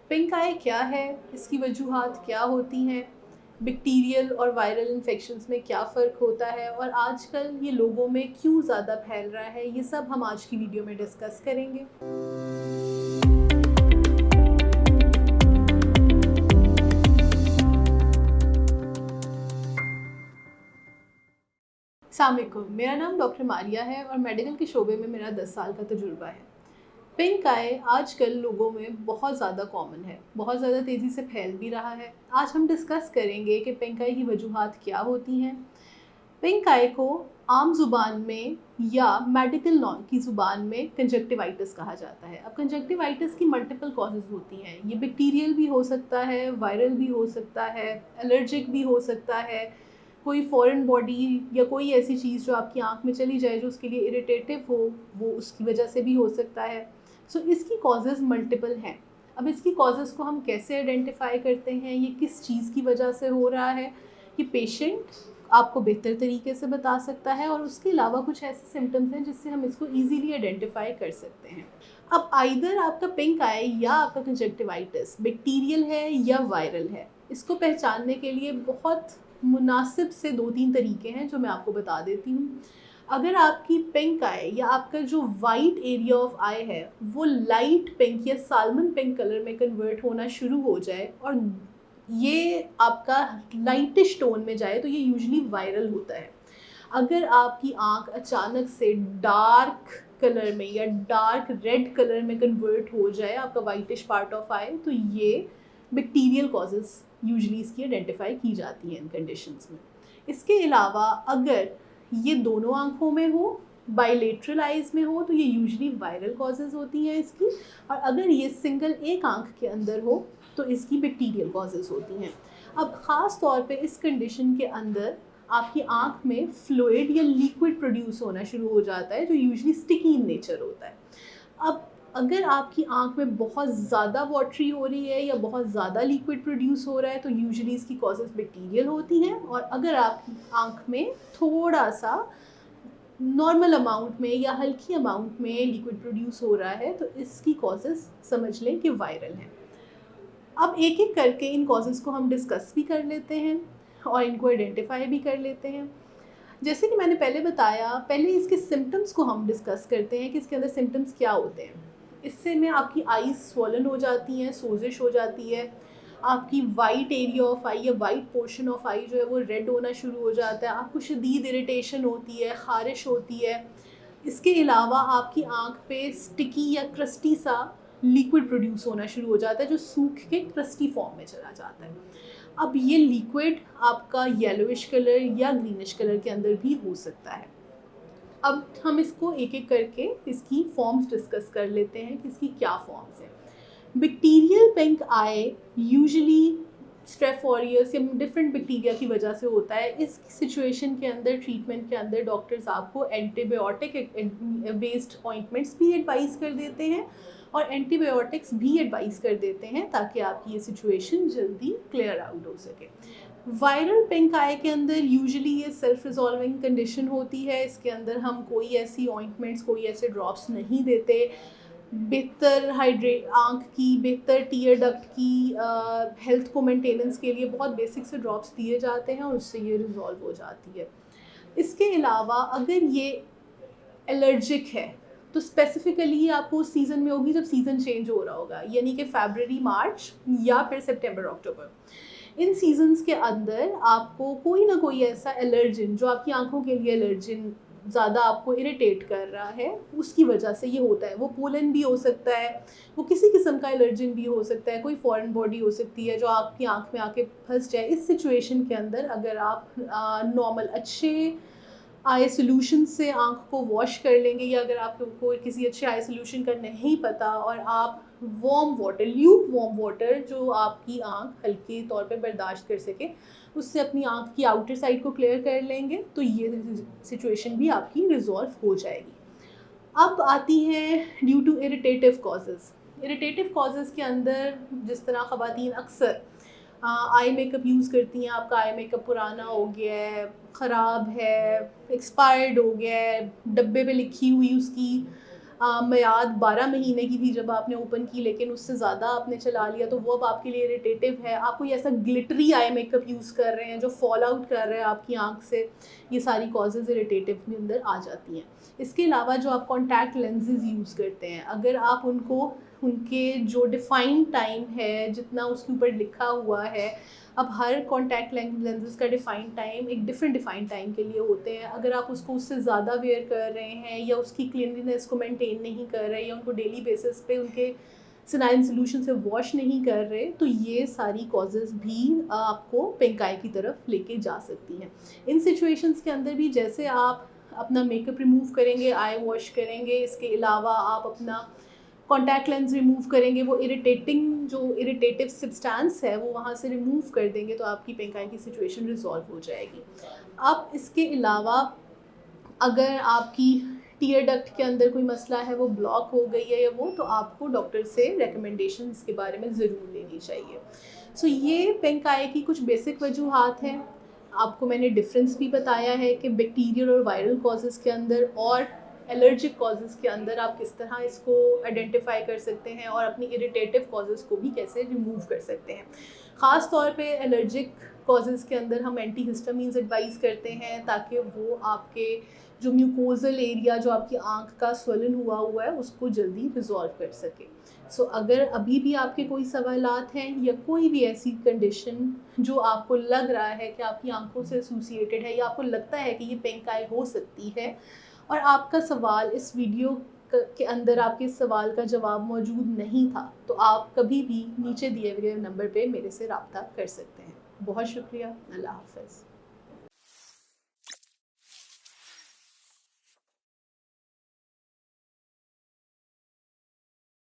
Pink आई क्या है, इसकी वजूहात क्या होती हैं, बैक्टीरियल और वायरल इन्फेक्शंस में क्या फ़र्क होता है और आजकल ये लोगों में क्यों ज़्यादा फैल रहा है, ये सब हम आज की वीडियो में डिस्कस करेंगे। अस्सलाम वालेकुम, मेरा नाम डॉक्टर मारिया है और मेडिकल के शोबे में मेरा 10 साल का तजुर्बा है। पिंक आई आजकल लोगों में बहुत ज़्यादा कॉमन है, बहुत ज़्यादा तेज़ी से फैल भी रहा है। आज हम डिस्कस करेंगे कि पिंक आई की वजूहात क्या होती हैं। पिंक आई को आम ज़ुबान में या मेडिकल नॉन की ज़ुबान में कंजक्टिवाइटिस कहा जाता है। अब कंजक्टिवाइटिस की मल्टीपल कॉजेज़ होती हैं। ये बैक्टीरियल भी हो सकता है, वायरल भी हो सकता है, एलर्जिक भी हो सकता है, कोई फॉरेन बॉडी या कोई ऐसी चीज़ जो आपकी आँख में चली जाए जो उसके लिए इरिटेटिव हो, वो उसकी वजह से भी हो सकता है। सो इसकी कॉजेज़ मल्टीपल हैं। अब इसकी कॉजेज़ को हम कैसे आइडेंटिफ़ाई करते हैं, ये किस चीज़ की वजह से हो रहा है, ये पेशेंट आपको बेहतर तरीके से बता सकता है और उसके अलावा कुछ ऐसे सिम्टम्स हैं जिससे हम इसको ईज़िली आइडेंटिफ़ाई कर सकते हैं। अब आइदर आपका पिंक आई या आपका कंजक्टिवाइटिस बैक्टीरियल है या वायरल है, इसको पहचानने के लिए बहुत मुनासिब से 2-3 तरीके हैं जो मैं आपको बता देती हूँ। अगर आपकी पिंक आई या आपका जो वाइट एरिया ऑफ आई है वो लाइट पिंक या साल्मन पिंक कलर में कन्वर्ट होना शुरू हो जाए और ये आपका लाइटिश टोन में जाए तो ये यूजुअली वायरल होता है। अगर आपकी आँख अचानक से डार्क कलर में या डार्क रेड कलर में कन्वर्ट हो जाए, आपका वाइटिश पार्ट ऑफ आई, तो ये बैक्टीरियल कॉजेज़ यूजुअली इसकी आइडेंटिफाई की जाती हैं इन कंडीशंस में। इसके अलावा अगर ये दोनों आँखों में हो, बाइलेटरल आइज़ में हो, तो ये यूजुअली वायरल कॉजेज़ होती हैं इसकी, और अगर ये सिंगल एक आँख के अंदर हो तो इसकी बैक्टीरियल कॉजेज़ होती हैं। अब ख़ास तौर पे इस कंडीशन के अंदर आपकी आँख में फ्लूइड या लिक्विड प्रोड्यूस होना शुरू हो जाता है जो यूजुअली स्टिकी इन नेचर होता है। अब अगर आपकी आँख में बहुत ज़्यादा वाटरी हो रही है या बहुत ज़्यादा लिक्विड प्रोड्यूस हो रहा है तो यूजुअली इसकी कॉजेज़ बैक्टीरियल होती हैं, और अगर आपकी आँख में थोड़ा सा नॉर्मल अमाउंट में या हल्की अमाउंट में लिक्विड प्रोड्यूस हो रहा है तो इसकी कॉजेज़ समझ लें कि वायरल हैं। अब एक एक करके इन कॉजेज़ को हम डिस्कस भी कर लेते हैं और इनको आइडेंटिफाई भी कर लेते हैं। जैसे कि मैंने पहले बताया, पहले इसके सिम्टम्स को हम डिस्कस करते हैं कि इसके अंदर सिम्टम्स क्या होते हैं। इससे में आपकी आईज़ स्वॉलन हो जाती हैं, सोजिश हो जाती है, आपकी वाइट एरिया ऑफ आई या वाइट पोर्शन ऑफ आई जो है वो रेड होना शुरू हो जाता है, आपको शदीद इरिटेशन होती है, ख़ारिश होती है। इसके अलावा आपकी आँख पे स्टिकी या क्रस्टी सा लिक्विड प्रोड्यूस होना शुरू हो जाता है जो सूख के क्रस्टी फॉर्म में चला जाता है। अब ये लिक्विड आपका येलोइश कलर या ग्रीनिश कलर के अंदर भी हो सकता है। अब हम इसको एक एक करके इसकी फॉर्म्स डिस्कस कर लेते हैं कि इसकी क्या फॉर्म्स हैं। Bacterial pink eye usually strep aureus या डिफरेंट बैक्टीरिया की वजह से होता है। इस सिचुएशन के अंदर, ट्रीटमेंट के अंदर, डॉक्टर्स आपको एंटीबायोटिक बेस्ड ऑइंटमेंट्स भी एडवाइस कर देते हैं और एंटीबायोटिक्स भी एडवाइस कर देते हैं ताकि आपकी ये सिचुएशन जल्दी क्लियर आउट हो सके। वायरल पिंक आई के अंदर यूजुअली ये सेल्फ रिजॉल्विंग कंडीशन होती है। इसके अंदर हम कोई ऐसी ऑइंटमेंट्स, कोई ऐसे ड्रॉप्स नहीं देते। बेहतर हाइड्रेट आँख की, बेहतर टीयर डक्ट की हेल्थ को मेंटेनेंस के लिए बहुत बेसिक से ड्रॉप्स दिए जाते हैं और उससे ये रिजॉल्व हो जाती है। इसके अलावा अगर ये एलर्जिक है तो स्पेसिफिकली आपको उस सीज़न में होगी जब सीज़न चेंज हो रहा होगा, यानी कि फरवरी मार्च या फिर सितंबर अक्टूबर। इन सीजन्स के अंदर आपको कोई ना कोई ऐसा एलर्जिन जो आपकी आंखों के लिए एलर्जिन ज़्यादा आपको इरिटेट कर रहा है, उसकी वजह से ये होता है। वो पोलन भी हो सकता है, वो किसी किस्म का एलर्जिन भी हो सकता है, कोई फॉरेन बॉडी हो सकती है जो आपकी आंख में आके फंस जाए। इस सिचुएशन के अंदर अगर आप नॉर्मल अच्छे आई सोल्यूशन से आँख को वॉश कर लेंगे, या अगर आपको किसी अच्छे आई सोल्यूशन का नहीं पता और आप warm water, Luke warm water जो आपकी आँख हल्के तौर पे बर्दाश्त कर सके, उससे अपनी आँख की आउटर साइड को क्लियर कर लेंगे तो ये सिचुएशन भी आपकी रिजॉल्व हो जाएगी। अब आती हैं due to irritative causes. Irritative causes के अंदर जिस तरह ख़वातीन अक्सर आई मेकअप यूज़ करती हैं, आपका आई मेकअप पुराना हो गया है, ख़राब है, एक्सपायर्ड हो गया है, डब्बे पे लिखी हुई उसकी मियाद 12 महीने की थी जब आपने ओपन की, लेकिन उससे ज़्यादा आपने चला लिया, तो वो अब आपके लिए इरिटेटिव है। आप कोई ऐसा ग्लिटरी आई मेकअप यूज़ कर रहे हैं जो फॉल आउट कर रहे हैं आपकी आँख से, ये सारी कॉजेज़ इरिटेटिव के अंदर आ जाती हैं। इसके अलावा जो आप कॉन्टैक्ट लेंसेज यूज़ करते हैं, अगर आप उनको उनके जो डिफ़ाइंड टाइम है जितना उसके ऊपर लिखा हुआ है, अब हर कॉन्टैक्ट लेंसेज का डिफ़ाइंड टाइम एक डिफाइंड टाइम के लिए होते हैं। अगर आप उसको उससे ज़्यादा वेयर कर रहे हैं या उसकी क्लीनलीनेस को मेंटेन नहीं कर रहे या उनको डेली बेसिस पे उनके सिनाइन सोल्यूशन से वॉश नहीं कर रहे, तो ये सारी कॉजेज़ भी आपको पिंक आई की तरफ लेके जा सकती हैं। इन सिचुएशंस के अंदर भी जैसे आप अपना मेकअप रिमूव करेंगे, आई वॉश करेंगे, इसके अलावा आप अपना कॉन्टैक्ट लेंस रिमूव करेंगे, वो जो इरिटेटिव सब्सटेंस है वो वहाँ से रिमूव कर देंगे, तो आपकी पिंक आई की सिचुएशन रिजॉल्व हो जाएगी। अब इसके अलावा अगर आपकी टीयर डक्ट के अंदर कोई मसला है, वो ब्लॉक हो गई है या वो, तो आपको डॉक्टर से रिकमेंडेशन इसके बारे में ज़रूर लेनी चाहिए। सो ये पिंक आई की कुछ बेसिक वजूहात हैं। आपको मैंने डिफरेंस भी बताया है कि बैक्टीरियल और वायरल कॉजेज़ के अंदर और एलर्जिक कॉजेज़ के अंदर आप किस तरह इसको आइडेंटिफाई कर सकते हैं और अपनी इरिटेटिव कॉजेज़ को भी कैसे रिमूव कर सकते हैं। ख़ास तौर पे एलर्जिक कॉजेज़ के अंदर हम एंटीहिस्टामीन्स एडवाइस करते हैं ताकि वो आपके जो म्यूकोजल एरिया, जो आपकी आँख का स्वेलन हुआ है, उसको जल्दी रिजॉल्व कर सके। सो अगर अभी भी आपके कोई सवालात हैं या कोई भी ऐसी कंडीशन जो आपको लग रहा है कि आपकी आंखों से एसोसिएटेड है या आपको लगता है कि ये पिंक आई हो सकती है और आपका सवाल इस वीडियो के अंदर आपके सवाल का जवाब मौजूद नहीं था, तो आप कभी भी नीचे दिए हुए नंबर पे मेरे से रब्ता कर सकते हैं। बहुत शुक्रिया। अल्लाह हाफ़िज़।